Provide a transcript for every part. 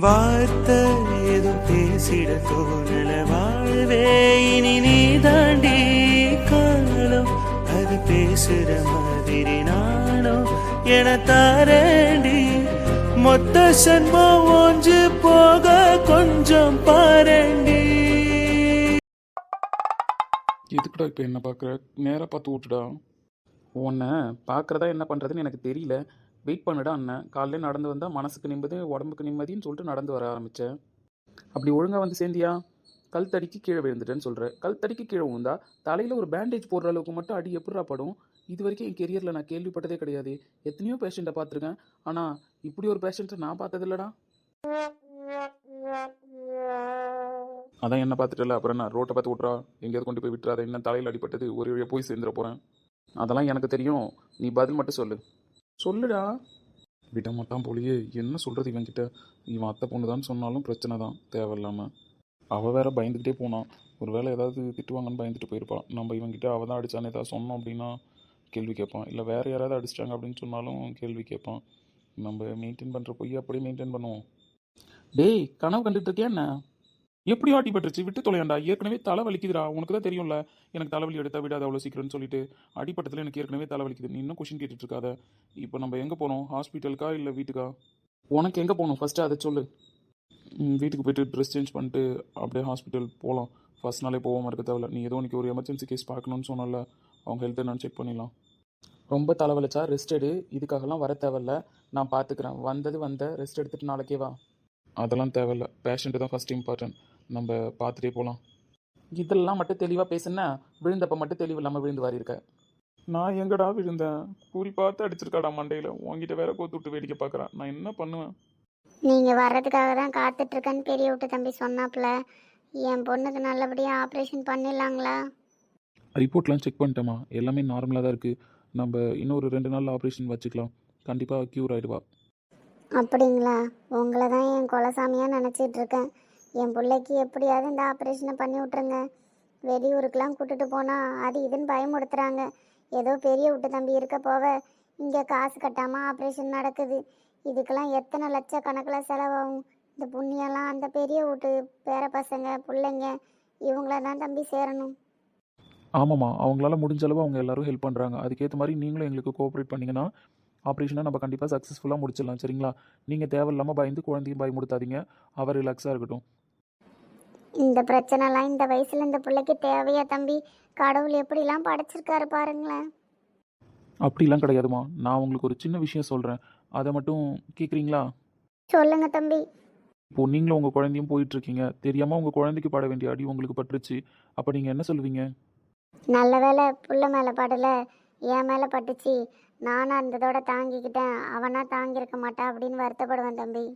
வார்த்தை ஏதும் பேசிட தோணல வாழ்வே இனி நீ தாண்டி காலம் அது பேசுற மாதிரி நானும் என தாரண்டி மொத்த சன்மம் ஒன்று போக கொஞ்சம் பாரண்டி. எதுக்குடா இப்போ என்ன பார்க்குற? நேராக பார்த்து விட்டுடா. உன்னை பார்க்குறதா என்ன பண்ணுறதுன்னு எனக்கு தெரியல. வெயிட் பண்ணுடா அண்ணன். காலையில் நடந்து வந்தால் மனசுக்கு நிம்மதி உடம்புக்கு நிம்மதின்னு சொல்லிட்டு நடந்து வர ஆரம்பித்தேன். அப்படி ஒழுங்காக வந்து சேர்ந்தியா? கல் தடிக்கு கீழே விழுந்துட்டேன்னு சொல்கிறேன். கல் தடிக்கு கீழே விழுந்தா தலையில் ஒரு பேண்டேஜ் போடுற அளவுக்கு மட்டும் அடி எப்படிடா படும்? இது வரைக்கும் என் கெரியரில் நான் கேள்விப்பட்டதே கிடையாது. எத்தனையோ பேஷண்ட்டை பார்த்துருக்கேன், ஆனால் இப்படி ஒரு பேஷண்ட்டை நான் பார்த்தது இல்லைடா. அதான் என்ன பார்த்துட்டு அப்புறம் என்ன ரோட்டை பார்த்து விட்றா, எங்கேயாவது கொண்டு போய் விட்டுறாத. என்ன தலையில் அடிப்பட்டது ஒரு வழியாக போய் சேர்ந்துட போகிறேன். அதெல்லாம் எனக்கு தெரியும், நீ பதில் மட்டும் சொல்லு. சொல்லுடா. விட மாட்டான் போலியே. என்ன சொல்கிறது இவன்கிட்ட? இவன் அத்தை பொண்ணு தான் சொன்னாலும் பிரச்சனை தான் தேவையில்லாமல். அவள் வேற பயந்துக்கிட்டே போனான். ஒரு வேளை ஏதாவது திட்டுவாங்கன்னு பயந்துட்டு போயிருப்பான். நம்ம இவன்கிட்ட அவள் தான் அடித்தான்னு ஏதாவது சொன்னோம் அப்படின்னா கேள்வி கேட்பான். இல்லை வேறு யாராவது அடிச்சிட்டாங்க அப்படின்னு சொன்னாலும் கேள்வி கேட்பான். நம்ம மெயின்டைன் பண்ணுற பொய்யை அப்படியே மெயின்டைன் பண்ணுவோம். டேய், கனவு கண்டுட்டு இருக்கியா என்ன? எப்படி ஆட்டி பட்டுருச்சு? விட்டு தொலையாண்டா. ஏற்கனவே தலை வலிக்குதுடா. உனக்கு தான் தெரியும்ல எனக்கு தலைவலி எடுத்தா விடாது அவ்வளோ சீக்கிரம்னு சொல்லிட்டு. அடிப்பட்டத்தில் எனக்கு ஏற்கனவே தலைவலிக்குது. நீ இன்னும் கொஷின் கேட்டுட்டு இருக்காத. இப்போ நம்ம எங்கே போகணும்? ஹாஸ்பிட்டலுக்கா இல்லை வீட்டுக்கா? உனக்கு எங்கே போகணும் ஃபஸ்ட்டு அதை சொல்லு. வீட்டுக்கு போய்ட்டு ட்ரெஸ் சேஞ்ச் பண்ணிட்டு அப்படியே ஹாஸ்பிட்டல் போகலாம். ஃபர்ஸ்ட் நாளே போகாமல் இருக்க தேவையில்ல. நீ ஏதோ உனக்கு ஒரு எமர்ஜென்சி கேஸ் பார்க்கணுன்னு சொன்னால, அவங்க ஹெல்த்தை நான் செக் பண்ணிடலாம். ரொம்ப தலைவலிச்சா ரெஸ்ட் எடு. இதுக்காகலாம் வர தேவையில்ல, நான் பார்த்துக்கிறேன். வந்த ரெஸ்ட் எடுத்துகிட்டு நாளைக்கே வா. அதெல்லாம் தேவையில்ல, பேஷண்ட்டு தான் ஃபஸ்ட் இம்பார்ட்டன்ட். நம்ம பார்த்துட்டே போகலாம். இதெல்லாம் மட்டும் தெளிவாக பேசுனா, விழுந்தப்போ மட்டும் தெளிவு இல்லாமல் விழுந்து வாரி இருக்க. நான் எங்கடா விழுந்தேன்? கூறி பார்த்து அடிச்சிருக்காடா மண்டையில். உங்ககிட்ட வேற கோத்து விட்டு வேடிக்கை பார்க்குறேன். நான் என்ன பண்ணுவேன்? நீங்கள் வர்றதுக்காக தான் காத்துட்ருக்கேன்னு பெரிய விட்டு தம்பி சொன்னாப்புல. என் பொண்ணுக்கு நல்லபடியாக ஆப்ரேஷன் பண்ணிடலாங்களா? ரிப்போர்ட்லாம் செக் பண்ணிட்டேம்மா, எல்லாமே நார்மலாக தான் இருக்குது. நம்ம இன்னொரு 2 நாள் ஆப்ரேஷன் வச்சுக்கலாம். கண்டிப்பாக க்யூர் ஆகிடுவா. அப்படிங்களா? உங்களை தான் என் குலசாமியாக நினச்சிட்டு இருக்கேன். என் பிள்ளைக்கு எப்படியாவது இந்த ஆப்ரேஷனை பண்ணி விட்ருங்க. வெளியூருக்கெலாம் கூட்டிட்டு போனால் அது இதுன்னு பயமுடுத்துகிறாங்க. ஏதோ பெரிய விட்டு தம்பி இருக்க போக இங்கே காசு கட்டாமல் ஆப்ரேஷன் நடக்குது. இதுக்கெல்லாம் எத்தனை லட்சக்கணக்கில் செலவாகும். இந்த புண்ணியெல்லாம் அந்த பெரிய வீட்டு பேர பசங்க பிள்ளைங்க இவங்கள தான் தம்பி சேரணும். ஆமாம்மா, அவங்களால முடிஞ்ச அளவு அவங்க எல்லாரும் ஹெல்ப் பண்ணுறாங்க. அதுக்கேற்ற மாதிரி நீங்களும் எங்களுக்கு கோஆப்ரேட் பண்ணிங்கன்னா ஆப்ரேஷனை நம்ம கண்டிப்பாக சக்ஸஸ்ஃபுல்லாக முடிச்சிடலாம். சரிங்களா? நீங்கள் தேவையில்லாமல் பயந்து குழந்தையும் பயமுடுத்தாதீங்க. அவர் ரிலாக்ஸாக இருக்கட்டும். இந்த பிரச்சனைலாம் இந்த வயசுல இந்த பிள்ளைக்கு தேவையா தம்பி? கடவுள் எப்படிலாம் படைச்சிருக்காரு பாருங்களேன். அப்படிலாம் கிடையாதுமா. நான் உங்களுக்கு ஒரு சின்ன விஷயம் சொல்கிறேன், அதை மட்டும் கேட்குறீங்களா? சொல்லுங்க தம்பி. இப்போது நீங்களும் உங்கள் குழந்தையும் போயிட்டுருக்கீங்க. தெரியாமல் உங்கள் குழந்தைக்கு பட வேண்டிய அடி உங்களுக்கு பட்டுருச்சு. அப்போ நீங்கள் என்ன சொல்லுவீங்க? நல்ல வேலை புள்ள மேலே படல, என் மேலே பட்டுச்சு. நானும் அந்ததோட தாங்கிக்கிட்டேன், அவனா தாங்கியிருக்க மாட்டா அப்படின்னு வருத்தப்படுவேன் தம்பி.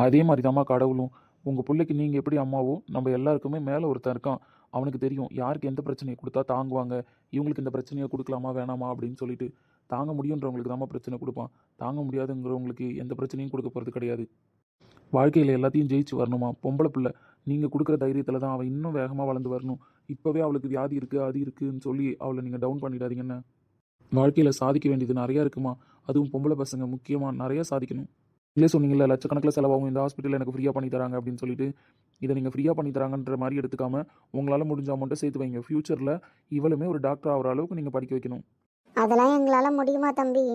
அதே மாதிரி தாம்மா கடவுளும். உங்கள் பிள்ளைக்கு நீங்கள் எப்படி அம்மாவோ, நம்ம எல்லாருக்குமே மேலே ஒருத்தன் இருக்கான். அவனுக்கு தெரியும் யாருக்கு எந்த பிரச்சனையை கொடுத்தா தாங்குவாங்க, இவங்களுக்கு இந்த பிரச்சனையை கொடுக்கலாமா வேணாமா அப்படின்னு சொல்லிட்டு. தாங்க முடியுன்றவங்களுக்கு தாம்மா பிரச்சனை கொடுப்பான். தாங்க முடியாதுங்கிறவங்களுக்கு எந்த பிரச்சனையும் கொடுக்க போகிறது கிடையாது. வாழ்க்கையில் எல்லாத்தையும் ஜெயிச்சு வரணுமா. பொம்பளை பிள்ளை, நீங்கள் கொடுக்குற தைரியத்தில் தான் அவள் இன்னும் வேகமாக வளர்ந்து வரணும். இப்போவே அவளுக்கு வியாதி இருக்குது அது இருக்குதுன்னு சொல்லி அவளை நீங்கள் டவுன் பண்ணிடாதீங்கன்னு. வாழ்க்கையில் சாதிக்க வேண்டியது நிறையா இருக்குமா. அதுவும் பொம்பளை பசங்க முக்கியமாக நிறையா சாதிக்கணும். இல்லே சொன்னீங்கல்ல லட்சக்கணக்கில் செலவாகும் இந்த ஹாஸ்பிட்டலில் எனக்கு ஃப்ரீயாக பண்ணி தராங்க அப்படின்னு சொல்லிட்டு. இதை நீங்கள் ஃப்ரீயாக பண்ணி தராங்கன்ற மாதிரி எடுத்துக்காமல் உங்களால் முடிஞ்ச அமௌண்ட்டை சேர்த்து வைங்க. ஃப்யூச்சரில் இவளுமே ஒரு டாக்டர் ஆகிற அளவுக்கு நீங்கள் படிக்க வைக்கணும். அதெல்லாம் எங்களால் முடியுமா தம்பி?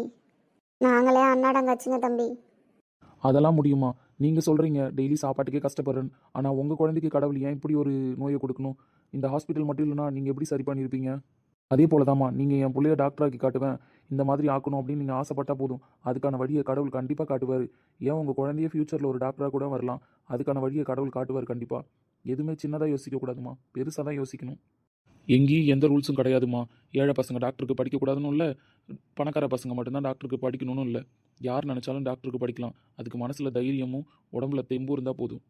நாங்களே அண்ணாடங்காச்சுங்க தம்பி. அதெல்லாம் முடியுமா? நீங்கள் சொல்கிறீங்க டெய்லி சாப்பாட்டுக்கே கஷ்டப்படுறேன். ஆனால் உங்கள் குழந்தைக்கு கடவுள் ஏன் இப்படி ஒரு நோயை கொடுக்கணும்? இந்த ஹாஸ்பிட்டல் மட்டும் இல்லைனா நீங்கள் எப்படி சரி பண்ணியிருப்பீங்க? அதே போல தாம்மா நீங்கள் என் பிள்ளைய டாக்டராக்கி காட்டுவேன், இந்த மாதிரி ஆக்கணும் அப்படின்னு நீங்கள் ஆசைப்பட்டால் போதும். அதுக்கான வழியை கடவுள் கண்டிப்பாக காட்டுவார். ஏன் உங்கள் குழந்தைய ஃப்யூச்சரில் ஒரு டாக்டராக கூட வரலாம். அதுக்கான வழியை கடவுள் காட்டுவார் கண்டிப்பாக. எதுவுமே சின்னதாக யோசிக்கக்கூடாதுமா, பெருசாக தான் யோசிக்கணும். எங்கேயும் எந்த ரூல்ஸும் கிடையாதுமா. ஏழை பசங்க டாக்டருக்கு படிக்கக்கூடாதுன்னு இல்லை, பணக்கார பசங்க மட்டும்தான் டாக்டருக்கு படிக்கணும்னு இல்லை. யார் நினச்சாலும் டாக்டருக்கு படிக்கலாம். அதுக்கு மனசில் தைரியமும் உடம்புல தெம்பும் இருந்தால் போதும்.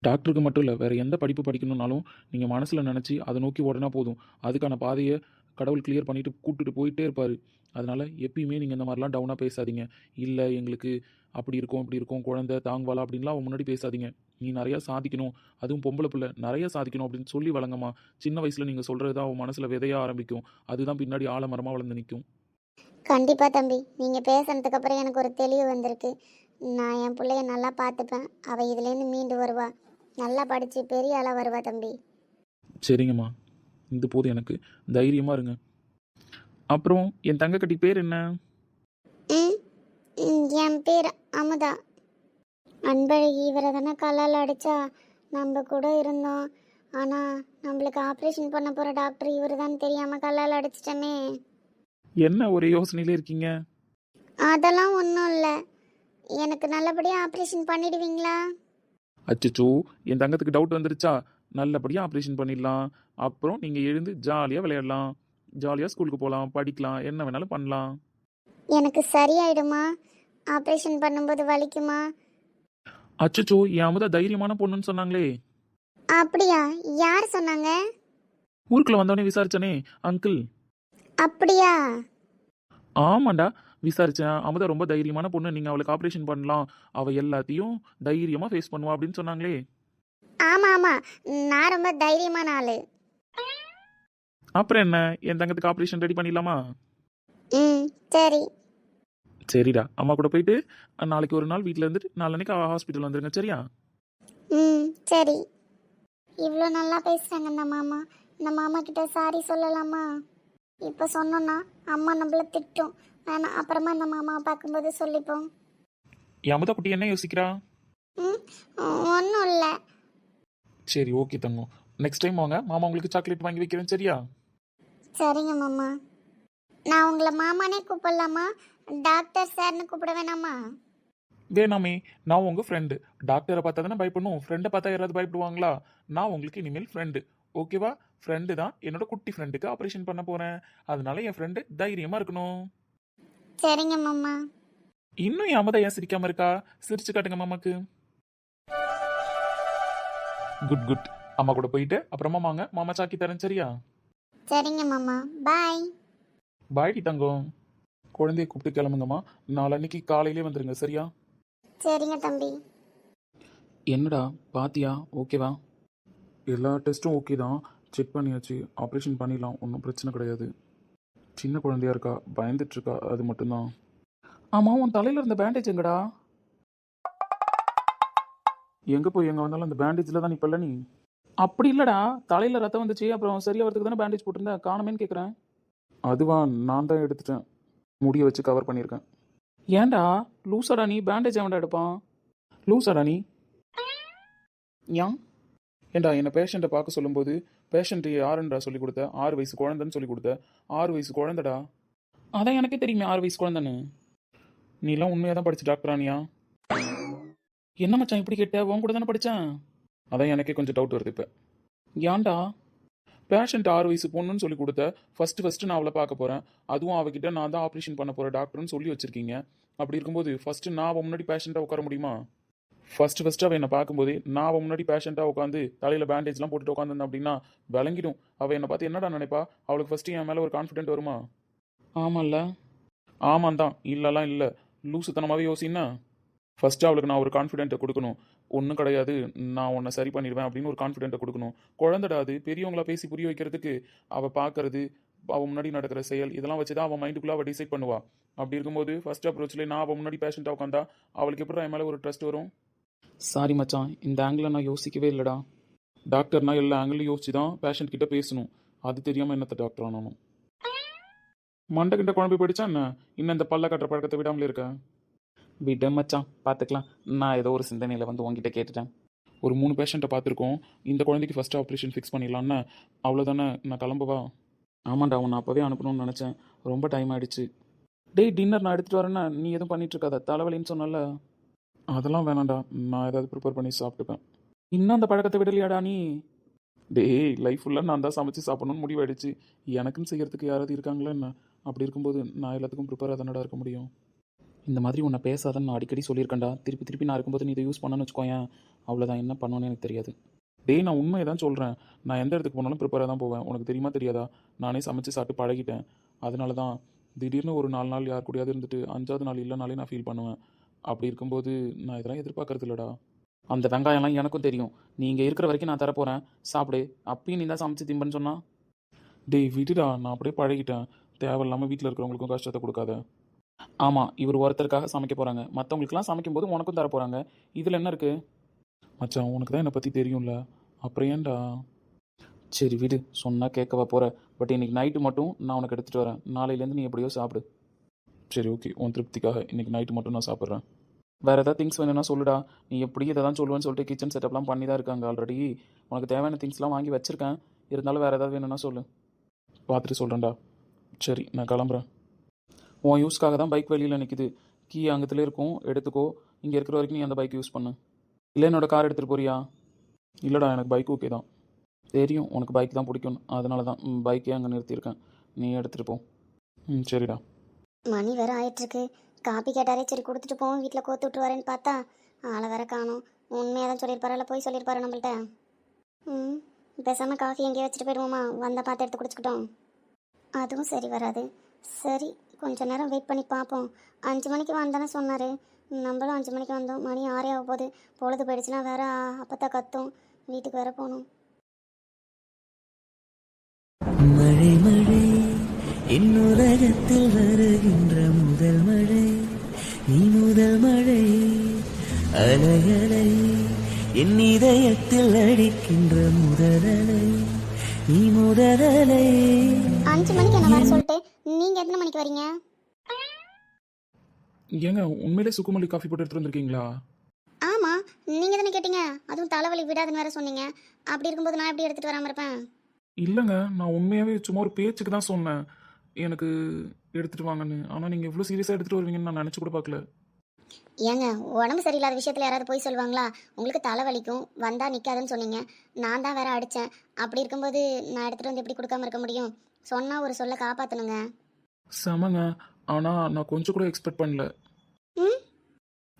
டாக்டருக்கு மட்டும் இல்லை, வேறு எந்த படிப்பு படிக்கணுன்னாலும் நீங்கள் மனசில் நினச்சி அதை நோக்கி ஓடனா போதும். அதுக்கான பாதையை கடவுள் கிளியர் பண்ணிவிட்டு கூப்பிட்டுட்டு போயிட்டே இருப்பார். அதனால் எப்பயுமே நீங்கள் இந்த மாதிரிலாம் டவுனாக பேசாதீங்க. இல்லை எங்களுக்கு அப்படி இருக்கும் இப்படி இருக்கும் குழந்தை தாங்குவாளா அப்படின்லாம் அவன் முன்னாடி பேசாதீங்க. நீ நிறையா சாதிக்கணும், அதுவும் பொம்பளை பிள்ளை நிறையா சாதிக்கணும் அப்படின்னு சொல்லி வழங்கம்மா. சின்ன வயசில் நீங்கள் சொல்கிறது தான் அவன் மனசில் விதையாக ஆரம்பிக்கும். அதுதான் பின்னாடி ஆலமரமாக வளர்ந்து நிற்கும். கண்டிப்பாக தம்பி, நீங்கள் பேசுனதுக்கு அப்புறம் எனக்கு ஒரு தெளிவு வந்திருக்கு. நான் என் பிள்ளைய நல்லா பார்த்துப்பேன். அவள் இதுலேருந்து மீண்டு வருவா. நல்லா படித்து பெரிய ஆளாக வருவா தம்பி. சரிங்கம்மா, இது போதும் எனக்கு. தைரியமாக இருங்க. அப்புறம் என் தங்கக்கட்டி பேர் என்ன? ம் என் பேர் அமுதா. அன்பழகி இவரை தானே கல்லால் அடித்தா. நம்ம கூட இருந்தோம். ஆனால் நம்மளுக்கு ஆப்ரேஷன் பண்ண போகிற டாக்டர் இவர் தான் தெரியாமல் கல்லால் அடிச்சிட்டமே. என்ன ஒரே யோசனையில இருக்கீங்க? அதெல்லாம் ஒன்றும் இல்லை. எனக்கு நல்லபடியாக ஆப்ரேஷன் பண்ணிடுவீங்களா? அச்சச்சோ, என் தங்கத்துக்கு டவுட் வந்துருச்சா? நல்லபடியாக ஆப்ரேஷன் பண்ணிடலாம். அப்புறம் நீங்கள் எழுந்து ஜாலியாக விளையாடலாம், ஜாலியாக ஸ்கூலுக்கு போகலாம், படிக்கலாம், என்ன வேணாலும் பண்ணலாம். எனக்கு சரியாயிடுமா? ஆப்ரேஷன் பண்ணும்போது வலிக்குமா? அச்சச்சோ, என் அமுதா தைரியமான பொண்ணுன்னு சொன்னாங்களே. அப்படியா? யார் சொன்னாங்க? ஊருக்குள்ள வந்தவொடனே விசாரிச்சனே அங்கிள். அப்படியா? ஆமாண்டா, விசாரிச்சேன். அமுதா ரொம்ப தைரியமான பொண்ணு, நீங்கள் அவளுக்கு ஆப்ரேஷன் பண்ணலாம், அவள் எல்லாத்தையும் தைரியமாக ஃபேஸ் பண்ணுவா அப்படின்னு சொன்னாங்களே. ஆமாம் ஆமாம், நான் ரொம்ப தைரியமான ஆள். அப்புறம் என்ன, என் தங்கத்துக்கு ஆப்ரேஷன் ரெடி பண்ணிடலாமா? ம் சரி. சரிடா, அம்மா கூட போயிட்டு நாளைக்கு ஒரு நாள் வீட்டில் இருந்துட்டு நாளைக்கு ஹாஸ்பிட்டல் வந்துருங்க, சரியா? ம் சரி. இவ்வளோ நல்லா பேசுகிறாங்க இந்த மாமா. இந்த மாமா கிட்ட சாரி சொல்லலாமா? இப்போ சொன்னோன்னா அம்மா நம்மள திட்டும். வேணாம், அப்புறமா இந்த மாமாவை பார்க்கும்போது சொல்லிப்போம். என் அமுதா குட்டி என்ன யோசிக்கிறா? ம் ஒன்றும் இல்லை. சரி, ஓகே தங்கம். நெக்ஸ்ட் டைம் வாங்க, மாமா உங்களுக்கு சாக்லேட் வாங்கி வைக்கிறேன், சரியா? சரிங்க மாமா. நான் உங்களை மாமானே கூப்பிடலாமா? டாக்டர் சார்னு கூப்பிட வேணாமா? வேணாமே, நான் உங்கள் ஃப்ரெண்டு. டாக்டரை பார்த்தா தானே பயப்படணும், ஃப்ரெண்டை பார்த்தா யாராவது பயப்படுவாங்களா? நான் உங்களுக்கு இனிமேல் ஃப்ரெண்டு, ஓகேவா? ஃப்ரெண்டு தான், என்னோட குட்டி ஃப்ரெண்டுக்கு ஆப்ரேஷன் பண்ண போகிறேன். அதனால என் ஃப்ரெண்டு தைரியமாக இருக்கணும். சரிங்க மாமா. இன்னும் என் அம்மதா ஏன் சிரிக்காமல் இருக்கா? சிரிச்சு காட்டுங்க மாமாக்கு. Good good. அம்மா கூட போயிட்டு அப்புறமா வாங்க, மாமா சாக்கி தரேன், சரியா? சரிங்க மாமா, பாய். பாய்டி தங்கம். குழந்தைய கூப்பிட்டு கிளம்புங்கம்மா, நாளன்னைக்கு காலையிலே வந்துருங்க, சரியா? சரிங்க தம்பி. என்னடா பாத்தியா, ஓகேவா? எல்லா டெஸ்ட்டும் ஓகே தான், செக் பண்ணியாச்சு, ஆப்ரேஷன் பண்ணிடலாம், ஒன்றும் பிரச்சனை கிடையாது. சின்ன குழந்தையா இருக்கா, பயந்துட்டு இருக்கா, அது மட்டும்தான். ஆமாம், உன் தலையில் இருந்த பேண்டேஜ் எங்கடா? எங்கே போய் எங்கே வந்தாலும் அந்த பேண்டேஜில் தான் நிப்பல்ல நீ? அப்படி இல்லைடா, தலையில் ரத்தம் வந்துச்சு, அப்புறம் சரியா வரதுக்கு தானே பேண்டேஜ் போட்டிருந்தேன், காணமேன்னு கேட்குறேன். அதுவா, நான் தான் எடுத்துட்டேன், முடியை வச்சு கவர் பண்ணியிருக்கேன். ஏன்டா லூசாடா நீ? பேண்டேஜ் எவன்டா எடுப்பான்? லூசாடா நீ? ஏன் ஏண்டா என்னை பேஷண்ட்டை பார்க்க சொல்லும்போது பேஷண்ட் யாருன்றா சொல்லி கொடுத்த? 6 வயசு குழந்தைன்னு சொல்லி கொடுத்த. 6 வயசு குழந்தைடா. அதான் எனக்கே தெரியுமே 6 வயசு குழந்தைன்னு. நீலாம் உண்மையாக தான் படிச்சு டாக்டரானியா? என்ன மச்சான் இப்படி கேட்ட? உன் கூட தானே படித்தேன். அதான் எனக்கே கொஞ்சம் டவுட் வருது இப்போ. ஏன்டா? பேஷண்ட் 6 வயசு பொண்ணுன்னு சொல்லி கொடுத்த. ஃபஸ்ட்டு நான் அவளை பார்க்க போகிறேன், அதுவும் அவகிட்ட நான் தான் ஆப்ரேஷன் பண்ண போகிற டாக்டர்னு சொல்லி வச்சுருக்கீங்க. அப்படி இருக்கும்போது ஃபஸ்ட்டு நான் அவன் முன்னாடி பேஷண்ட்டாக உட்கார முடியுமா? ஃபஸ்ட்டு அவள் என்னை பார்க்கும்போது நான் அவன் முன்னாடி பேஷண்ட்டாக உட்காந்து தலையில் பேண்டேஜ்லாம் போட்டுட்டு உட்காந்துருந்தேன் அப்படின்னா விளங்கிடும். அவள் என்னை பார்த்து என்னடா நினைப்பா? அவளுக்கு ஃபஸ்ட்டு என் மேலே ஒரு கான்ஃபிடென்ட் வருமா? ஆமாம்ல. ஆமாம் தான், இல்லைலாம் இல்லை, லூசுத்தனமாகவே யோசின்னா. ஃபஸ்ட்டு அவளுக்கு நான் ஒரு கான்ஃபிடென்ட்டை கொடுக்கணும். ஒன்றும் கிடையாது, நான் உன்னை சரி பண்ணிடுவேன் அப்படின்னு ஒரு கான்ஃபிடென்ட்டை கொடுக்கணும். குழந்தைடா அது, பெரியவங்களா பேசி புரிய வைக்கிறதுக்கு அவள் பார்க்கறது, அவள் முன்னாடி நடக்கிற செயல், இதெல்லாம் வச்சு தான் அவள் மைண்டுக்குள்ளே அவள் டிசைட் பண்ணுவா. அப்படி இருக்கும்போது ஃபஸ்ட் அப்ரோச்சில் நான் அவள் முன்னாடி பேஷண்ட்டாக உட்காந்தா அவளுக்கு எப்படி என் மேலே ஒரு ட்ரஸ்ட் வரும்? சாரி மச்சான், இந்த ஆங்கிளில் நான் யோசிக்கவே இல்லைடா. டாக்டர்னா எல்லா ஆங்கிளும் யோசிச்சு தான் பேஷண்ட் கிட்ட பேசணும். அது தெரியாமல் என்னத்த டாக்டர் ஆனாலும். மண்டை கிட்ட குழம்பு போயிடுச்சா என்ன? இன்னும் இந்த பல்ல கட்டுற பழக்கத்தை விடாமலே இருக்கேன். விட மச்சான், பார்த்துக்கலாம். நான் ஏதோ ஒரு சிந்தனையில் வந்து உங்ககிட்ட கேட்டுட்டேன். ஒரு 3 பேஷண்ட்டை பார்த்துருக்கோம், இந்த குழந்தைக்கு ஃபஸ்ட்டு ஆப்ரேஷன் ஃபிக்ஸ் பண்ணிடலான்னு. அவ்வளோதானே, நான் கிளம்பவா? ஆமாண்டா, உன்னை அப்போவே அனுப்பணும்னு நினச்சேன், ரொம்ப டைம் ஆகிடுச்சு. டேய், டின்னர் நான் எடுத்துகிட்டு வரேன்னா நீ எதுவும் பண்ணிட்டு இருக்காத, தலைவலின்னு சொன்னல. அதெல்லாம் வேணாண்டா, நான் ஏதாவது ப்ரிப்பேர் பண்ணி சாப்பிட்டுப்பேன். இன்னும் அந்த பழக்கத்தை விடலையாடா நீ? டேய், லைஃப் ஃபுல்லாக நான் தான் சமைச்சு சாப்பிடணும்னு முடிவாயிடுச்சு. எனக்குன்னு செய்கிறதுக்கு யாராவது இருக்காங்களா என்ன? அப்படி இருக்கும்போது நான் எல்லாத்துக்கும் ப்ரிப்பேராக தானடா இருக்க முடியும். இந்த மாதிரி உன்னை பேசாதன்னு நான் அடிக்கடி சொல்லியிருக்கேன்டா. திருப்பி நான் இருக்கும்போது நீ இதை யூஸ் பண்ணணும்னு வச்சுக்கோயேன், அவ்வளோதான், என்ன பண்ணுவேன்னு எனக்கு தெரியாது. டேய், நான் உண்மையை தான் சொல்கிறேன். நான் எந்த இடத்துக்கு போனாலும் ப்ரிப்பேராக தான் போவேன். உனக்கு தெரியுமா தெரியாதா? நானே சமைச்சு சாப்பிட்டு பழகிட்டேன். அதனால தான் திடீர்னு ஒரு 4 நாள் யார் கூடயாவது இருந்துட்டு 5ஆவது நாள் இல்லைனாலே நான் ஃபீல் பண்ணுவேன். அப்படி இருக்கும்போது நான் இதெல்லாம் எதிர்பார்க்கறது இல்லைடா. அந்த வெங்காயம்லாம் எனக்கும் தெரியும். நீ இங்கே இருக்கிற வரைக்கும் நான் தரப்போகிறேன், சாப்பிடு. அப்பயும் நீ தான் சமைச்சு திம்பன்னு சொன்னா? டேய் விடுடா, நான் அப்படியே பழகிட்டேன். தேவையில்லாமல் வீட்டில் இருக்கிறவங்களுக்கும் கஷ்டத்தை கொடுக்காத. ஆமாம், இவர் ஒருத்தருக்காக சமைக்க போகிறாங்க. மற்றவங்களுக்குலாம் சமைக்கும்போது உனக்கும் தர போகிறாங்க. இதில் என்ன இருக்குது? மச்சான், உனக்கு தான் என்னை பற்றி தெரியும்ல, அப்புறம் ஏன்டா? சரி விடு, சொன்னால் கேட்கவா போகிற? பட் இன்னைக்கு நைட்டு மட்டும் நான் உனக்கு எடுத்துகிட்டு வரேன். நாளையிலேருந்து நீ எப்படியோ சாப்பிடு. சரி ஓகே, உன் திருப்திக்காக இன்னைக்கு நைட்டு மட்டும் நான் சாப்பிட்றேன். வேறு ஏதாவது திங்ஸ் வேணும்னா சொல்லுடா. நீ எப்படி இதை தான் சொல்லுவேன்னு சொல்லிட்டு கிச்சன் செட்டப்லாம் பண்ணி தான் இருக்காங்க ஆல்ரெடி. உனக்கு தேவையான திங்ஸ்லாம் வாங்கி வச்சுருக்கேன். இருந்தாலும் வேறு ஏதாவது வேணும்னா சொல்லு, பார்த்துட்டு சொல்கிறேன்டா. சரி, நான் கிளம்புறேன். உன் யூஸ்க்காக தான் பைக் வெளியில் நிற்கிது. கீ அங்கத்துல இருக்கும், எடுத்துக்கோ. இங்கே இருக்கிற வரைக்கும் நீ அந்த பைக் யூஸ் பண்ணு. இல்லை என்னோட கார் எடுத்துகிட்டு போறியா? இல்லைடா, எனக்கு பைக் ஓகே தான். தெரியும் உனக்கு பைக் தான் பிடிக்கும், அதனால தான் பைக்கே அங்கே நிறுத்தியிருக்கேன். நீ எடுத்துகிட்டு போ. சரிடா. மணி வேற ஆயிட்டுருக்கு. காப்பி கேட்டாரே சரி கொடுத்துட்டு போவோம், வீட்டில் கோத்து விட்டுருவாரேன்னு பார்த்தா ஆளை வேற காணும். உண்மையாக தான் சொல்லியிருப்பாரு, போய் சொல்லியிருப்பாரு நம்மள்ட்ட. ம் பேசாமல் காஃபி எங்கேயே வச்சுட்டு போயிடுவோமா, வந்தால் பார்த்து எடுத்து குடிச்சுக்கிட்டோம். அதுவும் சரி வராது. சரி, கொஞ்ச நேரம் வெயிட் பண்ணி பார்ப்போம். 5 மணிக்கு வந்தானே சொன்னார். நம்மளும் 5 மணிக்கு வந்தோம். மணி 6 ஆக போகுது. பொழுது போயிடுச்சுன்னா வேற அப்பத்தா கத்தும். வீட்டுக்கு வேற போகணும். மழை மழை என்னுலகத்தில் வருகின்ற முதல் மழை, நீ முதல் மழை. அலை அலை என் இதயத்தில் அடிக்கின்ற முதல் அலை, நீ முதல் அலை. 5 மணிக்கு என்ன வர சொல்லிட்டு நீங்கள் எத்தனை மணிக்கு வரீங்க? ஏங்க, உண்மையிலே சுக்குமல்லி காஃபி போட்டு எடுத்துகிட்டு வந்திருக்கீங்களா? ஆமாம், நீங்கள் தானே கேட்டீங்க. அதுவும் தலைவலி விடாதுன்னு வேற சொன்னீங்க. அப்படி இருக்கும்போது நான் எப்படி எடுத்துகிட்டு வராமல் இருப்பேன்? இல்லைங்க, நான் உண்மையாகவே சும்மா ஒரு பேச்சுக்கு தான் சொன்னேன் எனக்கு எடுத்துகிட்டு வாங்கன்னு. ஆனால் நீங்கள் இவ்வளோ சீரியஸாக எடுத்துகிட்டு வருவீங்கன்னு நான் நினச்சி கூட பார்க்கல. ஏங்க, உடம்பு சரியில்லாத விஷயத்தில் யாராவது போய் சொல்லுவாங்களா? உங்களுக்கு தலைவலிக்கும் வந்தால் நிற்காதுன்னு சொன்னீங்க. நான் தான் வேற அடித்தேன். அப்படி இருக்கும்போது நான் எடுத்துகிட்டு வந்து எப்படி கொடுக்காம இருக்க முடியும்? சொன்னால் ஒரு சொல்ல காப்பாற்றணுங்க. செமங்க. ஆனால் நான் கொஞ்சம் கூட எக்ஸ்பெக்ட் பண்ணல. ம்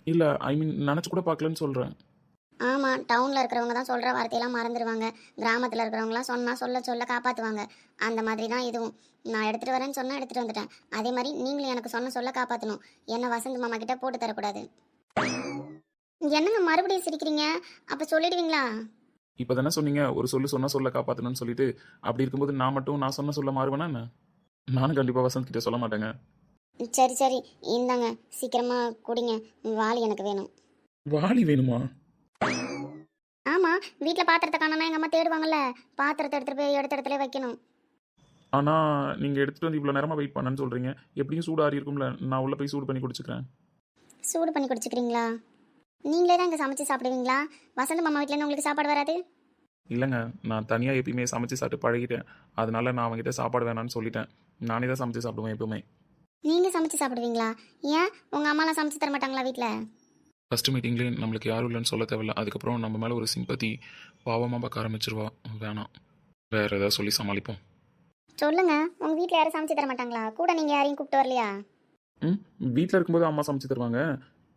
இல்லை, ஐ மீன் நினச்சி கூட பார்க்கலன்னு சொல்கிறேன். ஆமாம், டவுனில் இருக்கிறவங்க தான் சொல்கிற வார்த்தையெல்லாம் மறந்துடுவாங்க. கிராமத்தில் இருக்கிறவங்களாம் சொன்னால் சொல்ல காப்பாற்றுவாங்க. அந்த மாதிரி தான் இதுவும். நான் எடுத்துகிட்டு வரேன்னு சொன்னால் எடுத்துகிட்டு வந்துட்டேன். அதே மாதிரி நீங்களும் எனக்கு சொல்ல காப்பாற்றணும். என்ன வசந்த் மாமா கிட்ட போட்டு தரக்கூடாது. என்னங்க மறுபடியும் சிரிக்கிறீங்க? அப்போ சொல்லிடுவீங்களா? இப்போ தானே சொன்னீங்க ஒரு சொல்ல காப்பாற்றணும்னு சொல்லிட்டு. அப்படி இருக்கும்போது நான் மட்டும் நான் சொல்ல மாறுவேனா என்ன? நானும் கண்டிப்பாக வசந்த் கிட்ட சொல்ல மாட்டேங்க. சரி சரி, இந்தாங்க சீக்கிரமாக குடிங்க. வாளி எனக்கு வேணும். வாளி வேணுமா? ஆமாம், வீட்டில் பாத்திரத்தை காணோன்னா எங்கள் அம்மா தேடுவாங்கல்ல. பாத்திரத்தை எடுத்துகிட்டு போய் எடுத்த இடத்துல வைக்கணும். ஆனால் நீங்கள் எடுத்துகிட்டு வந்து இவ்வளோ நேரமாக வெயிட் பண்ணேன்னு சொல்கிறீங்க. எப்படியும் சூடு ஆறி இருக்கும்ல, நான் உள்ளே போய் சூடு பண்ணி குடிச்சுக்கிறேன். சூடு பண்ணி குடிச்சுக்கிறீங்களா? நீங்களே தான் இங்கே சமைச்சு சாப்பிடுவீங்களா? வசந்த் மாமா வீட்டிலேருந்து உங்களுக்கு சாப்பாடு வராது? இல்லைங்க, நான் தனியாக எப்பயுமே சமைச்சு சாப்பிட்டு பழகிட்டேன். அதனால நான் அவங்ககிட்ட சாப்பாடு வேணான்னு சொல்லிட்டேன். நானே தான் சமைச்சு சாப்பிடுவேன் எப்பவுமே. நீங்கள் சமைச்சு சாப்பிடுவீங்களா? ஏன் உங்கள் அம்மாலாம் சமைச்சு தர மாட்டாங்களா வீட்டில்? ஃபஸ்ட்டு மீட்டிங்லேயே நம்மளுக்கு யாரும் இல்லைன்னு சொல்ல தேவையில்ல. அதுக்கப்புறம் நம்ம மேலே ஒரு சிம்பத்தி பாவமாக பார்க்க ஆரம்பிச்சிருவா. வேணாம், வேறு ஏதாவது சொல்லி சமாளிப்போம். சொல்லுங்க, உங்கள் வீட்டில் யாரும் சமைச்சு தர மாட்டாங்களா? கூட நீங்கள் யாரையும் கூப்பிட்டு வரலையா? வீட்டில் இருக்கும்போது அம்மா சமைச்சு தருவாங்க.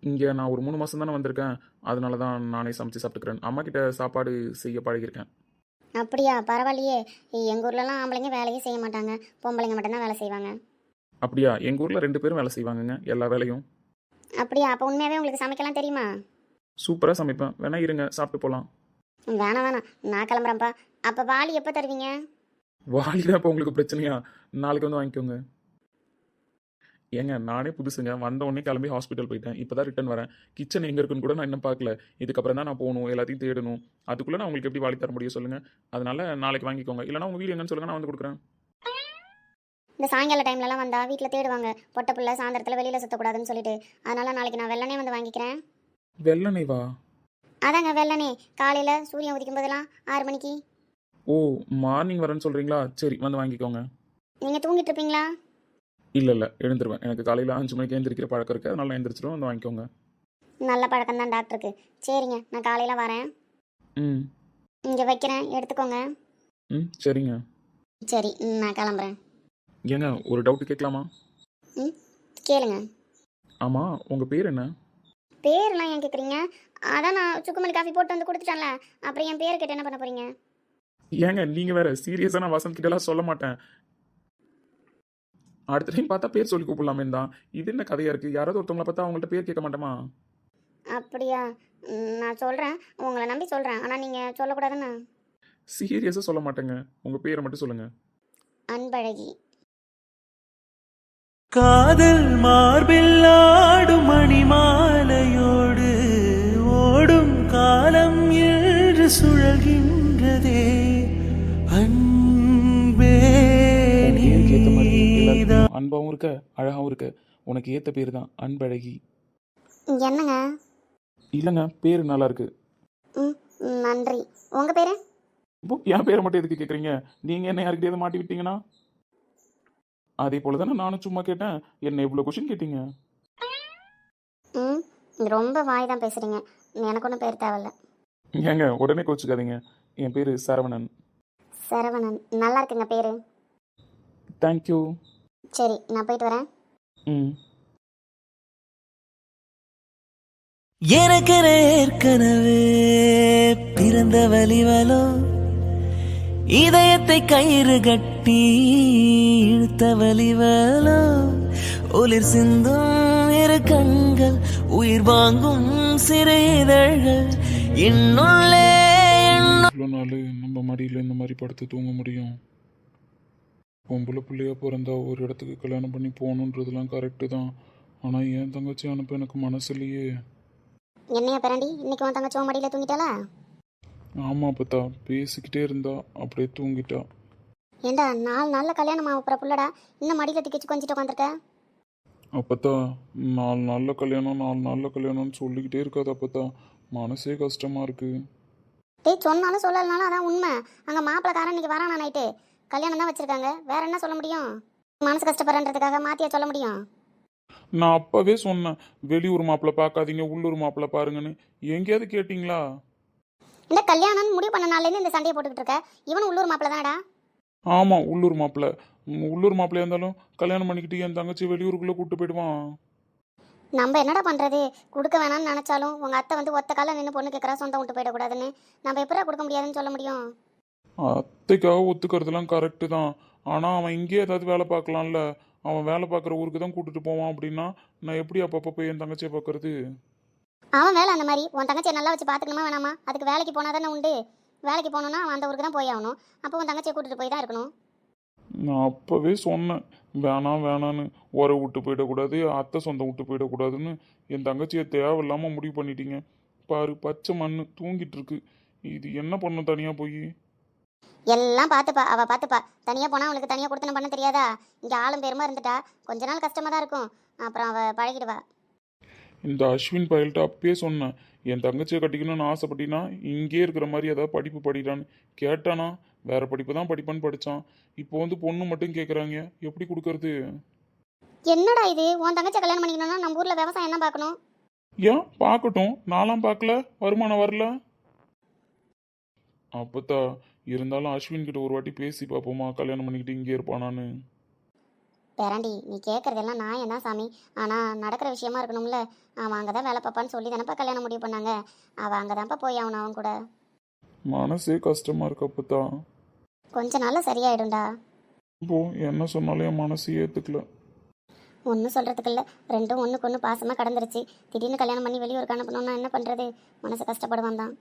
இங்கே நான் ஒரு 3 மாதம் தானே வந்திருக்கேன். அதனால தான் நானே சமைச்சு சாப்பிட்டுக்கிறேன். அம்மா கிட்ட சாப்பாடு செய்ய பழகியிருக்கேன். அப்படியா, பரவாயில்லையே. எங்கள் ஊர்லலாம் ஆம்பளைங்க வேலையே செய்ய மாட்டாங்க. பொம்பளைங்க மட்டும்தான் வேலை செய்வாங்க. அப்படியா? எங்கள் ஊரில் 2 பேரும் வேலை செய்வாங்கங்க, எல்லா வேலையும். அப்படியா? அப்போ உண்மையாகவே உங்களுக்கு சமைக்கலாம் தெரியுமா? சூப்பராக சமைப்பேன். வேணா இருங்க, சாப்பிட்டு போகலாம். வேணாம், நான் கிளம்புறேன்ப்பா. அப்போ வாளி எப்போ தருவீங்க? வாலிதான் இப்போ உங்களுக்கு பிரச்சனையா? நாளைக்கு வந்து வாங்கிக்கோங்க. ஏங்க, நானே புதுசுங்க. வந்த உடனே கிளம்பி ஹாஸ்பிட்டல் போயிட்டேன். இப்போ தான் ரிட்டன் வரேன். கிச்சன் எங்கே இருக்குன்னு கூட நான் இன்னும் பார்க்கல. இதுக்கப்புறம் தான் நான் போகணும், எல்லாத்தையும் தேடணும். அதுக்குள்ளே நான் உங்களுக்கு எப்படி வாலி தர முடியும் சொல்லுங்கள்? அதனால நாளைக்கு வாங்கிக்கோங்க. இல்லைனா உங்கள் வீடு எங்கன்னு சொல்லுங்கள், நான் வந்து கொடுக்குறேன். இந்த சாயங்கால டைம்லலாம் வந்தால் வீட்டில் தேடுவாங்க. பொட்டை பிள்ளை சாயந்தரத்தில் வெளியில் சுற்றக்கூடாதுன்னு சொல்லிட்டு. அதனால நாளைக்கு நான் வெள்ளனே வந்து வாங்கிக்கிறேன். வெள்ளனை வா? அதாங்க வெள்ளனே. காலையில் சூரியன் உதிக்கும் போதெல்லாம் 6 மணிக்கு. ஓ, மார்னிங் வரேன்னு சொல்கிறீங்களா? சரி, வந்து வாங்கிக்கோங்க. நீங்கள் தூங்கிட்டு இருப்பீங்களா? இல்லை, எழுந்துருவேன். எனக்கு காலையில் 5 மணிக்கு எழுந்திருக்கிற பழக்கம் இருக்குது. அதனால நான் எழுந்திரிச்சிடும், வந்து வாங்கிக்கோங்க. நல்ல பழக்கம் தான் டாக்டருக்கு. சரிங்க, நான் காலையில் வரேன். இங்கே வைக்கிறேன், எடுத்துக்கோங்க. சரிங்க. சரி, நான் கிளம்புறேன். ஏங்க, ஒரு டவுட்டு கேட்கலாமா? கேளுங்க. ஆமாம், உங்கள் பேர் என்ன? பேரெல்லாம் ஏன் கேட்குறீங்க? அதான் நான் சுக்குமல்லி காஃபி போட்டு வந்து கொடுத்துட்டேன்ல. அப்புறம் என் பேரை கேட்டு என்ன பண்ண போகிறீங்க? ஏங்க, நீங்கள் வேறு சீரியஸாக நான் வசந்த் கிட்டலாம் சொல்ல மாட்டேன். அடுத்த டைம் பார்த்தா பேர் சொல்லி கூப்பிடலாமே தான். இது என்ன கதையாக இருக்குது? யாராவது ஒருத்தவங்களை பார்த்தா அவங்கள்ட்ட பேர் கேட்க மாட்டோமா? அப்படியா? நான் சொல்கிறேன், உங்களை நம்பி சொல்கிறேன். ஆனால் நீங்கள் சொல்லக்கூடாதுன்னு. சீரியஸாக சொல்ல மாட்டேங்க. உங்கள் பேரை மட்டும் சொல்லுங்கள். அன்பழகி. காதல் மார்பில் ஆடும் மணிமாலையோடு ஓடும் காலம் என்று சுழல்கின்றதே அன்பே எனக்கு ஏற்ற மாதிரி நீதான். எல்லாருக்கும் அன்பாகவும் இருக்க அழகாகவும் இருக்க உனக்கு ஏற்ற பேர் தான் அன்பழகி. என்னங்க? இல்லைங்க, பேர் நல்லா இருக்கு. ம், நன்றி. உங்க பேரு? இப்போ என் பேரை மட்டும் எதுக்கு கேட்குறீங்க? நீங்கள் என்ன யாருக்கிட்டே மாட்டி விட்டீங்கன்னா? அதே போல தானே நானும் சும்மா கேட்டேன். என்ன இவ்வளோ கொஷின் கேட்டீங்க? ம், ரொம்ப வாய் தான் பேசுறீங்க. எனக்கு ஒன்றும் பேர் தேவையில்ல. ஏங்க உடனே கோச்சுக்காதீங்க. என் பேர் சரவணன். சரவணன் நல்லா இருக்குங்க பேரு. தேங்க்யூ. சரி, நான் போயிட்டு வரேன். ம். எனக்கென ஏற்கனவே பிறந்த வலிவலோ இதயத்தை கயிறு கட்டி இழுத்த வலிவலோ ஒளிர் சிந்தும் இரு கண்கள் உயிர் வாங்கும் சிறு இதழ்கள் என்னுள்ளே இவ்வளோ நாள் நம்ம மடியில் இந்த மாதிரி படுத்து தூங்க முடியும்? பொம்பளை பிள்ளையா பிறந்தா ஒரு இடத்துக்கு கல்யாணம் பண்ணி போகணுன்றதுலாம் கரெக்டு தான். ஆனால் என் தங்கச்சி அனுப்ப எனக்கு மனசு இல்லையே. என்னையா பிறண்டி, இன்னைக்கு உன் தங்கச்சி உன் மடியில் தூங்கிட்டாளா? ஆமாம் அப்பத்தா, பேசிக்கிட்டே இருந்தா அப்படியே தூங்கிட்டா. ஏண்டா 4 நாளில் கல்யாணம் ஆக போகிற புள்ளடா, இன்னும் மடியில் திக்கிச்சு கொஞ்சிட்டு உட்காந்துருக்க? அப்பத்தா 4 நாளில் கல்யாணம் 4 நாளில் கல்யாணம்னு சொல்லிக்கிட்டே இருக்காது அப்பத்தா, மனசே கஷ்டமாக இருக்குது. டேய், சொன்னாலும் சொல்லலைனாலும் அதான் உண்மை. அங்கே மாப்பிள்ளைக்காரன் இன்னைக்கு வரானா நைட்டு? கல்யாணம் தான் வச்சுருக்காங்க, வேற என்ன சொல்ல முடியும்? மனசு கஷ்டப்படுறன்றதுக்காக மாத்தியா சொல்ல முடியும்? நான் அப்போவே சொன்னேன், வெளியூர் மாப்பிள்ளை பார்க்காதீங்க உள்ளூர் மாப்பிள்ளை பாருங்கன்னு. எங்கேயாவது கேட்டிங்களா? இந்த கல்யாணம்னு முடிவு பண்ண நாள்லேருந்து இந்த சண்டையை போட்டுக்கிட்டு இருக்க. இவனும் உள்ளூர் மாப்பிள்ளை தானடா. ஆமாம் உள்ளூர் மாப்பிள்ளை. உள்ளூர் மாப்பிள்ளையா இருந்தாலும் கல்யாணம் பண்ணிக்கிட்டு என் தங்கச்சி வெளியூருக்குள்ளே கூப்பிட்டு போயிடுவான். நம்ம என்னடா பண்ணுறது? கொடுக்க வேணாம்னு நினச்சாலும் உங்கள் அத்தை வந்து ஒத்த காலம் நின்று பொண்ணு கேட்குறா, சொந்தம் விட்டு போயிடக்கூடாதுன்னு. நம்ம எப்படா கொடுக்க முடியாதுன்னு சொல்ல முடியும்? அத்தைக்காக ஒத்துக்கிறதுலாம் கரெக்டு தான். ஆனால் அவன் இங்கேயே ஏதாவது வேலை பார்க்கலாம்ல. அவன் வேலை பார்க்குற ஊருக்கு தான் கூட்டிட்டு போவான் அப்படின்னா நான் எப்படி அப்பப்போ போய் என் தங்கச்சியை பார்க்கறது? அவன் வேலை அந்த மாதிரி. உன் தங்கச்சியை நல்லா வச்சு பார்த்துக்கணுமா வேணாமா? அதுக்கு வேலைக்கு போனால் தானே உண்டு. வேலைக்கு போகணுன்னா அவன் அந்த ஊருக்கு தான் போய் ஆகணும். அப்போ உன் தங்கச்சியை கூட்டிகிட்டு போய் தான் இருக்கணும். நான் அப்போவே சொன்னேன் வேணாம் வேணான்னு. உர விட்டு போயிடக்கூடாது, அத்தை சொந்தம் விட்டு போயிடக்கூடாதுன்னு. என் தங்கச்சியை தேவையில்லாமல் முடிவு பண்ணிட்டீங்க. பாரு பச்சை மண் தூங்கிட்டு இருக்கு. இது என்ன பண்ணும் தனியாக போய்? எல்லாம் பார்த்துப்பா, அவள் பார்த்துப்பா. தனியாக போனால் அவளுக்கு தனியாக கொடுத்தன பண்ண தெரியாதா? இங்கே ஆளும் பேருமா இருந்துட்டா கொஞ்ச நாள் கஷ்டமாக தான் இருக்கும். அப்புறம் அவள் பழகிடுவா. இந்த அஸ்வின் பயல்கிட்ட அப்பயே சொன்னேன், என் தங்கச்சியை கட்டிக்கணும்னு ஆசைப்பட்டினா இங்கே இருக்கிற மாதிரி ஏதாவது படிப்பு படிடான்னு. கேட்டானா வேற படிப்பு தான் படிப்பான்னு படித்தான். இப்போ வந்து பொண்ணு மட்டும் கேட்குறாங்க, எப்படி கொடுக்கறது? என்னடா இது? உன் தங்கச்சியை கல்யாணம் பண்ணிக்கணும்னா நம்ம ஊரில் விவசாயம் என்ன பார்க்கணும்? ஏன் பார்க்கட்டும், நான்லாம் பார்க்கல, வருமானம் வரல. அப்பத்தா இருந்தாலும் அஸ்வின் கிட்ட ஒரு வாட்டி பேசி பார்ப்போமா, கல்யாணம் பண்ணிக்கிட்டு இங்கே இருப்பானான்னு. பேராண்டி, நீ கேட்குறதெல்லாம் நான் தான் சாமி. ஆனால் நடக்கிற விஷயமா இருக்கணும்ல. அவன் அங்கே தான் வேலை பார்ப்பான்னு சொல்லி தானப்பா கல்யாணம் முடிவு பண்ணாங்க. அவள் அங்கே தான்ப்பா போய் ஆகணும் அவன் கூட. மனசே கஷ்டமா இருக்கு அப்பத்தா. கொஞ்ச நாளில் சரியாயிடும்டா. இப்போ என்ன சொன்னாலும் என் மனசு ஏற்றுக்கல. ஒன்றும் சொல்கிறதுக்கு இல்லை. ரெண்டும் ஒன்றுக்கு ஒன்று பாசமாக கடந்துருச்சு. திடீர்னு கல்யாணம் பண்ணி வெளியூருக்கு அனுப்பணும்னா என்ன பண்ணுறது? மனசு கஷ்டப்படுவான் தான்.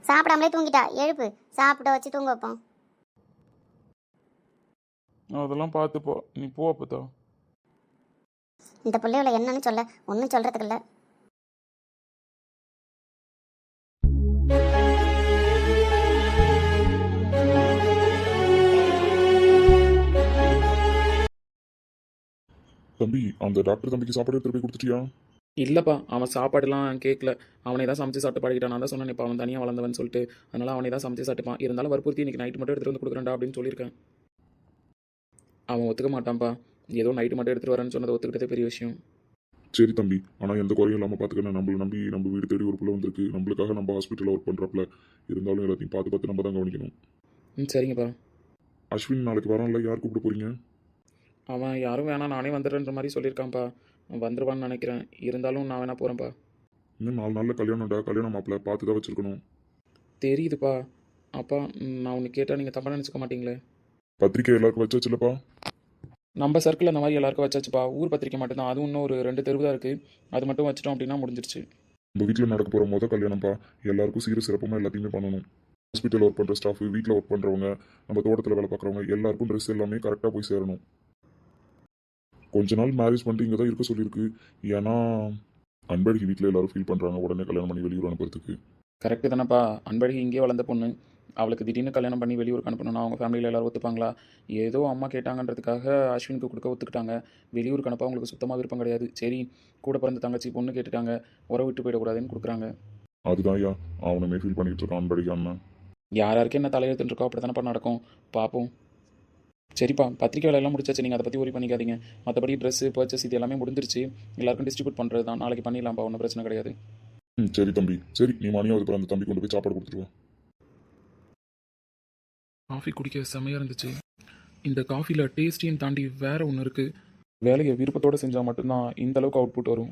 சாப்பிடாமலே தூங்கிட்டா, எழுப்பு, சாப்பிட வச்சு தூங்க வைப்போம். அதெல்லாம் பார்த்துப்போ, நீ போ அப்பத்தா. இந்த பிள்ளைகளை என்னன்னு சொல்ல ஒன்றும் சொல்கிறதுக்கு இல்லை. தம்பி, அந்த டாக்டர் தம்பிக்கு சாப்பாடு எடுத்துட்டு போய் கொடுத்துட்டியா? இல்லைப்பா, அவன் சாப்பாடுலாம் கேட்கல. அவனே தான் சமைச்சு சாப்பிட்டு பழகிட்டான். நான் தான் சொன்னேன் இப்போ அவன் தனியாக வளர்ந்தவன் சொல்லிட்டு. அதனால் அவனே தான் சமைச்சு சாப்பிட்டுப்பான். இருந்தாலும் வற்புறுத்தி இன்றைக்கி நைட்டு மட்டும் எடுத்துகிட்டு வந்து கொடுக்குறேன்டா அப்படின்னு சொல்லியிருக்கேன். அவன் ஒத்துக்க மாட்டான்ப்பா. ஏதோ நைட்டு மட்டும் எடுத்துகிட்டு வரேன்னு சொன்னதை ஒத்துக்கிட்டதே பெரிய விஷயம். சரி தம்பி, ஆனால் எந்த குறையும் இல்லாமல் பார்த்துக்கணும். நம்மளை நம்பி நம்ம வீடு தேடி ஒரு பிள்ளை வந்திருக்கு. நம்மளுக்காக நம்ம ஹாஸ்பிட்டலில் ஒர்க் பண்ணுறப்பல இருந்தாலும் எல்லாத்தையும் பார்த்து பார்த்து நம்ம தான் கவனிக்கணும். சரிங்கப்பா. அஸ்வின் நாளைக்கு வரான்ல, யார் கூப்பிட்டு போகிறீங்க? அவன் யாரும் வேணாம், நானே வந்துடுறேன்ற மாதிரி சொல்லியிருக்கான்ப்பா. வந்துடுவான்னு நினைக்கிறேன். இருந்தாலும் நான் வேணா போகிறேன்ப்பா. இன்னும் 4 நாளில் கல்யாணம்டா. கல்யாணம் மாப்பிள்ள பார்த்து தான் வச்சுருக்கணும். தெரியுதுப்பா. அப்பா, நான் ஒன்று கேட்டால் நீங்கள் தப்பாக நினச்சிக்க மாட்டீங்களே? பத்திரிக்கை எல்லாருக்கும் வச்சாச்சுல்லப்பா? நம்ம சர்க்கிள் அந்த மாதிரி எல்லாருக்கும் வச்சாச்சுப்பா. ஊர் பத்திரிக்கை மட்டும்தான், அதுவும் இன்னும் ஒரு 2 தெருவு தான் இருக்குது. அது மட்டும் வச்சிட்டோம் அப்படின்னா முடிஞ்சிருச்சு. நம்ம வீட்டில் நடக்க போகிற மொதல் கல்யாணம்ப்பா. எல்லாருக்கும் சீர சிறப்பமாக எல்லாத்தையுமே பண்ணணும். ஹாஸ்பிட்டலில் ஒர்க் பண்ணுற ஸ்டாஃபு, வீட்டில் ஒர்க் பண்ணுறவங்க, நம்ம தோட்டத்தில் வேலை பார்க்குறவங்க எல்லாருக்கும் ட்ரெஸ் எல்லாமே கரெக்டாக போய் சேரணும். கொஞ்ச நாள் மேரேஜ் பண்ணிட்டு இங்கே தான் இருக்க சொல்லியிருக்கு. ஏன்னா அன்பழகி வீட்டில் எல்லாரும் ஃபீல் பண்ணுறாங்க உடனே கல்யாணம் பண்ணி வெளியூர் அனுப்புறதுக்கு. கரெக்டு தானேப்பா, அன்பழகி இங்கே வளர்ந்த பொண்ணு, அவளுக்கு திடீர்னு கல்யாணம் பண்ணி வெளியூருக்கு அனுப்பணும்னா அவங்க ஃபேமிலியில் எல்லாரும் ஒத்துப்பாங்களா? ஏதோ அம்மா கேட்டாங்கன்றதுக்காக அஸ்வினுக்கு கொடுக்க ஒத்துக்கிட்டாங்க. வெளியூருக்கு அனுப்ப அவங்களுக்கு சுத்தமாக விருப்பம் கிடையாது. சரி, கூட பிறந்த தங்கச்சி பொண்ணு கேட்டுட்டாங்க, உறவு விட்டு போயிடக்கூடாதுன்னு கொடுக்குறாங்க. அதுதான் ஐயா அவனுமே ஃபீல் பண்ணிட்டு இருக்கான் அன்பழகி அண்ணன். யாருக்கு என்ன தலையெழுத்துன்னு இருக்கோ அப்படி தானேப்பா நடக்கும். பார்ப்போம். சரிப்பா, பத்திரிக்கை வேலையெல்லாம் முடிச்சாச்சு, நீங்கள் அதை பற்றி ஒரி பண்ணிக்காதீங்க. மற்றபடி ட்ரெஸ்ஸு பர்ச்சேஸ் இது எல்லாமே முடிஞ்சிருச்சு. எல்லாருக்கும் டிஸ்ட்ரிபியூட் பண்ணுறது தான், நாளைக்கு பண்ணிடலாம்ப்பா, ஒன்றும் பிரச்சனை கிடையாது. சரி தம்பி, சரி நீ மணியாவது அந்த தம்பி கொண்டு போய் சாப்பாடு கொடுத்துருவா. காஃபி குடிக்க செம்மையாக இருந்துச்சு. இந்த காஃபியில் டேஸ்டின்னு தாண்டி வேற ஒன்று இருக்குது. வேலையை விருப்பத்தோடு செஞ்சால் மட்டும்தான் இந்த அளவுக்கு அவுட்புட் வரும்.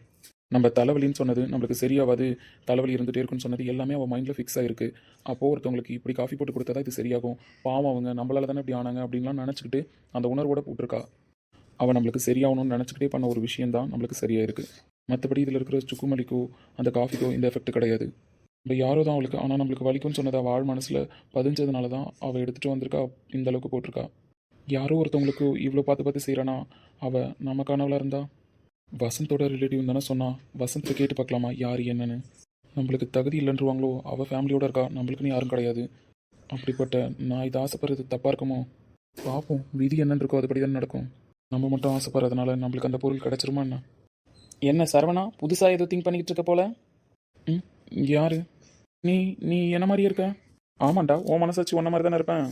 நம்ம தலைவலின்னு சொன்னது நம்மளுக்கு சரியாகாது, தலைவலி இருந்துகிட்டே இருக்குன்னு சொன்னது எல்லாமே அவள் மைண்டில் ஃபிக்ஸ் ஆகிருக்கு. அப்போது ஒருத்தவங்களுக்கு இப்படி காஃபி போட்டு கொடுத்தா தான் இது சரியாகும், பாவம் அவங்க நம்மளால தானே இப்படி ஆனாங்க அப்படின்லாம் நினச்சிக்கிட்டு அந்த உணர்வோட போட்டிருக்கா. அவள் நம்மளுக்கு சரியாகணும்னு நினச்சிக்கிட்டே பண்ண ஒரு விஷயந்தான் நம்மளுக்கு சரியாக இருக்குது. மற்றபடி இதில் இருக்கிற சுக்குமலிக்கோ அந்த காஃபிக்கோ இந்த எஃபெக்ட் கிடையாது. நம்ம யாரோ தான் அவளுக்கு, ஆனால் நம்மளுக்கு வலிக்கும்னு சொன்னதை அவள் மனசில் பதிஞ்சதுனால தான் அவள் எடுத்துகிட்டு வந்திருக்கா, இந்த அளவுக்கு போட்டிருக்கா. யாரோ ஒருத்தவங்களுக்கு இவ்வளோ பார்த்து பார்த்து செய்கிறானா அவள் நமக்கானவளாக இருந்தா. வசந்தோட ரிலேட்டிவ் தானே சொன்னா, வசந்தை கேட்டு பார்க்கலாமா யார் என்னன்னு. நம்மளுக்கு தகுதி இல்லைன்றவாங்களோ, அவள் ஃபேமிலியோடு இருக்கா, நம்மளுக்குன்னு யாரும் கிடையாது. அப்படிப்பட்ட நான் இதை ஆசைப்படுறது தப்பாக இருக்குமோ? பார்ப்போம், விதி என்னன்னு இருக்கோ அதுபடி தான் நடக்கும். நம்ம மட்டும் ஆசைப்படுறதுனால நம்மளுக்கு அந்த பொருள் கிடச்சிருமா என்ன? என்ன சரவணா, புதுசாக ஏதோ திங்க் பண்ணிக்கிட்டு இருக்க போல? யாரு நீ? நீ என்ன மாதிரியே இருக்க? ஆமாண்டா, உன் மனசாட்சி ஒன்ன மாதிரி தானே இருப்பேன்.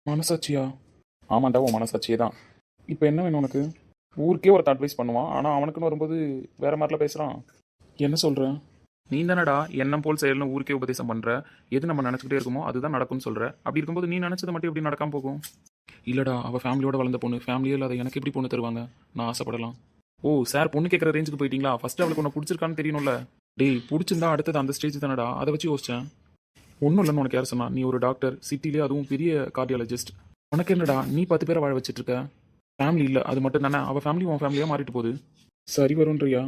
மனசாட்சியா? ஆமாண்டா, உன் மனசாட்சியே தான். இப்போ என்ன வேணும் உனக்கு? ஊருக்கே ஒருத்த அட்வைஸ் பண்ணுவான், ஆனால் அவனுக்குன்னு வரும்போது வேற மாதிரிலாம் பேசுகிறான். என்ன சொல்கிறேன்? நீ தானடா எண்ணம் போல் செயல்னு ஊருக்கே உபதேசம் பண்ணுற. எது நம்ம நினச்சிக்கிட்டே இருக்குமோ அதுதான் நடக்கும்னு சொல்கிற. அப்படி இருக்கும்போது நீ நினச்சது மட்டும் எப்படி நடக்காமல் போகும்? இல்லைடா, அவள் ஃபேமிலியோட வளர்ந்த பொண்ணு, ஃபேமிலியே இல்லாத எனக்கு எப்படி பொண்ணு தருவாங்க? நான் ஆசைப்படலாம். ஓ சார், பொண்ணு கேட்குற ரேஞ்சுக்கு போயிட்டீங்களா? ஃபஸ்ட்டு அவளுக்கு ஒன்று பிடிச்சிருக்கான்னு தெரியணும்ல. டேய், பிடிச்சிருந்தா அடுத்தது அந்த ஸ்டேஜ் தானடா, அதை வச்சு யோசிச்சேன். ஒன்றும் இல்லைன்னு உனக்கு யார் சொன்னா? நீ ஒரு டாக்டர், சிட்டிலே அதுவும் பெரிய கார்டியாலஜிஸ்ட். உனக்கு என்னடா, நீ 10 பேரை வாழ வச்சுட்டு இருக்க. ஃபேமிலி இல்லை, அது மட்டும் தானே. அவள் ஃபேமிலி உன் ஃபேமிலியாக மாறிட்டு போகுது. சரி வரும்ன்றியா?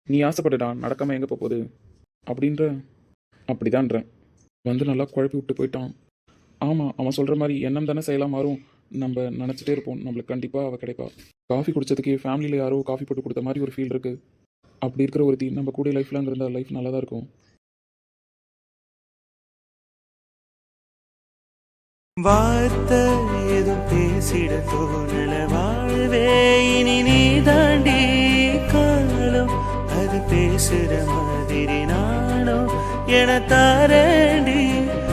நீ ஆசைப்பட்டுடா, நடக்காமல் எங்கே போகுது அப்படின்ற. அப்படிதான்றேன். வந்து நல்லா குழப்பி விட்டு போயிட்டான். ஆமாம், அவன் சொல்கிற மாதிரி எண்ணம் தானே செய்யலாம் மாறும். நம்ம நினச்சிட்டே இருப்போம், நம்மளுக்கு கண்டிப்பாக அவள் கிடைப்பா. காஃபி குடித்ததுக்கு ஃபேமிலியில் யாரோ காஃபி போட்டு கொடுத்த மாதிரி ஒரு ஃபீல் இருக்குது. அப்படி இருக்கிற ஒருத்தி நம்ம கூட லைஃப்லாம் இருந்தால் லைஃப் நல்லா தான் இருக்கும். வார்த்தை ஏதும் பேசிட தோணல, வாழ்வே இனி நீ தாண்டி. காலம் அது பேசுற மாதிரி நானும் என தாரண்டி.